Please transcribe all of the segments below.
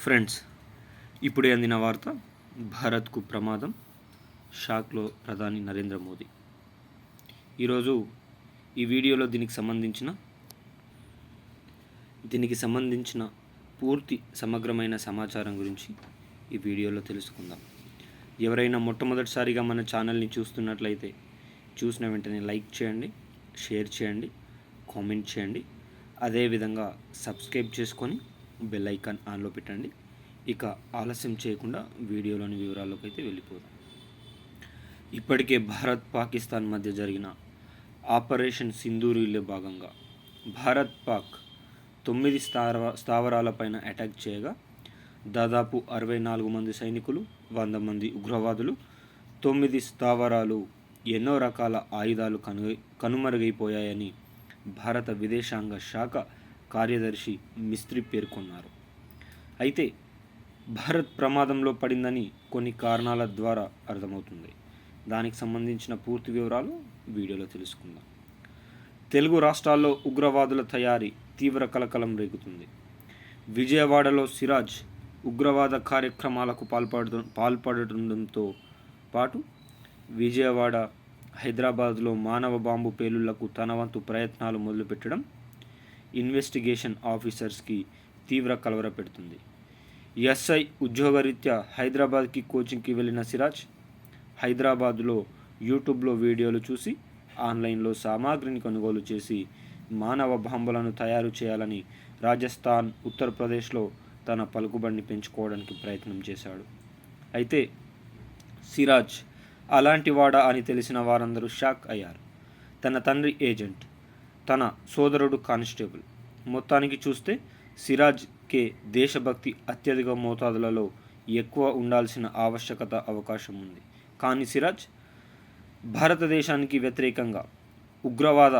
Friends, ఇప్పుడే అందిన వార్త. భారత్కు ప్రమాదం, షాక్లో ప్రధాని నరేంద్ర మోదీ. ఈరోజు ఈ వీడియోలో దీనికి సంబంధించిన పూర్తి సమగ్రమైన సమాచారం గురించి ఈ వీడియోలో తెలుసుకుందాం. ఎవరైనా మొట్టమొదటిసారిగా మన ఛానల్ని చూస్తున్నట్లయితే చూసిన వెంటనే లైక్ చేయండి, షేర్ చేయండి, కామెంట్ చేయండి. అదేవిధంగా సబ్స్క్రైబ్ చేసుకొని బెల్ ఐకాన్ ఆన్లో పెట్టండి. ఇక ఆలస్యం చేయకుండా వీడియోలోని వివరాల్లోకి అయితే వెళ్ళిపోదాం. ఇప్పటికే భారత్ పాకిస్తాన్ మధ్య జరిగిన ఆపరేషన్ సింధూరిలో భాగంగా భారత్ పాక్ 9 స్థావరాలపైన అటాక్ చేయగా దాదాపు 64 మంది సైనికులు, 100 మంది ఉగ్రవాదులు, 9 స్థావరాలు, ఎన్నో రకాల ఆయుధాలు కనుమరుగైపోయాయని భారత విదేశాంగ శాఖ కార్యదర్శి మిస్త్రీ పేర్కొన్నారు. అయితే భారత్ ప్రమాదంలో పడిందని కొన్ని కారణాల ద్వారా అర్థమవుతుంది. దానికి సంబంధించిన పూర్తి వివరాలు వీడియోలో తెలుసుకుందాం. తెలుగు రాష్ట్రాల్లో ఉగ్రవాదుల తయారీ తీవ్ర కలకలం రేగుతుంది. విజయవాడలో సిరాజ్ ఉగ్రవాద కార్యక్రమాలకు పాల్పడటంతో పాటు విజయవాడ, హైదరాబాద్లో మానవ బాంబు పేలుళ్లకు తన వంతు ప్రయత్నాలు మొదలుపెట్టడం ఇన్వెస్టిగేషన్ ఆఫీసర్స్కి తీవ్ర కలవరపెడుతుంది. ఎస్ఐ ఉద్యోగరీత్యా హైదరాబాద్కి కోచింగ్కి వెళ్ళిన సిరాజ్ హైదరాబాద్లో యూట్యూబ్లో వీడియోలు చూసి ఆన్లైన్లో సామాగ్రిని కొనుగోలు చేసి మానవ బాంబులను తయారు చేయాలని రాజస్థాన్, ఉత్తరప్రదేశ్లో తన పలుకుబడిని పెంచుకోవడానికి ప్రయత్నం చేశాడు. అయితే సిరాజ్ అలాంటి వాడా అని తెలిసిన వారందరూ షాక్ అయ్యారు. తన తండ్రి ఏజెంట్, తన సోదరుడు కానిస్టేబుల్. మొత్తానికి చూస్తే సిరాజ్కే దేశభక్తి అత్యధిక మోతాదులలో ఎక్కువ ఉండాల్సిన అవకాశం ఉంది. కానీ సిరాజ్ భారతదేశానికి వ్యతిరేకంగా ఉగ్రవాద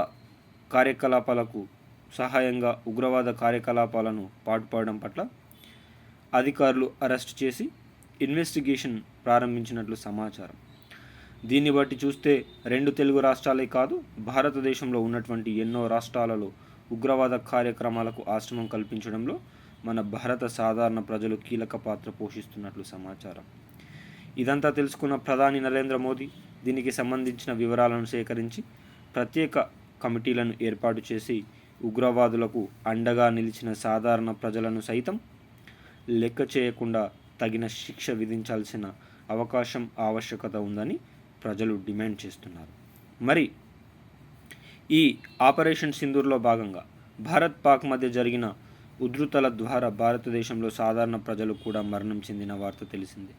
కార్యకలాపాలను పాటుపడడం పట్ల అధికారులు అరెస్ట్ చేసి ఇన్వెస్టిగేషన్ ప్రారంభించినట్లు సమాచారం. దీన్ని బట్టి చూస్తే 2 తెలుగు రాష్ట్రాలే కాదు, భారతదేశంలో ఉన్నటువంటి ఎన్నో రాష్ట్రాలలో ఉగ్రవాద కార్యక్రమాలకు ఆశ్రమం కల్పించడంలో మన భారత సాధారణ ప్రజలు కీలక పాత్ర పోషిస్తున్నట్లు సమాచారం. ఇదంతా తెలుసుకున్న ప్రధాని నరేంద్ర మోదీ దీనికి సంబంధించిన వివరాలను సేకరించి ప్రత్యేక కమిటీలను ఏర్పాటు చేసి ఉగ్రవాదులకు అండగా నిలిచిన సాధారణ ప్రజలను సైతం లెక్క చేయకుండా తగిన శిక్ష విధించాల్సిన ఆవశ్యకత ఉందని ప్రజలు డిమాండ్ చేస్తున్నారు. మరి ఈ ఆపరేషన్ సింధూర్లో భాగంగా భారత్ పాక్ మధ్య జరిగిన ఉధృతల ద్వారా భారతదేశంలో సాధారణ ప్రజలు కూడా మరణం చెందిన వార్త తెలిసిందే.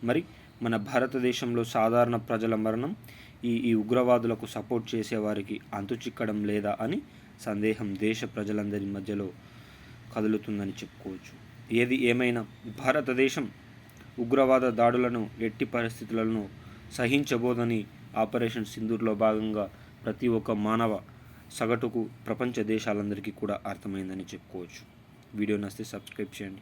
మరి మన భారతదేశంలో సాధారణ ప్రజల మరణం ఈ ఉగ్రవాదులకు సపోర్ట్ చేసేవారికి అంతుచిక్కడం లేదా అని సందేహం దేశ ప్రజలందరి మధ్యలో కదులుతుందని చెప్పుకోవచ్చు. ఏది ఏమైనా భారతదేశం ఉగ్రవాద దాడులను ఎట్టి పరిస్థితులను సహించబోదని ఆపరేషన్ సింధూర్లో భాగంగా ప్రతి ఒక్క మానవ సగటుకు ప్రపంచ దేశాలందరికీ కూడా అర్థమైందని చెప్పుకోవచ్చు. వీడియో నచ్చితే సబ్స్క్రైబ్ చేయండి.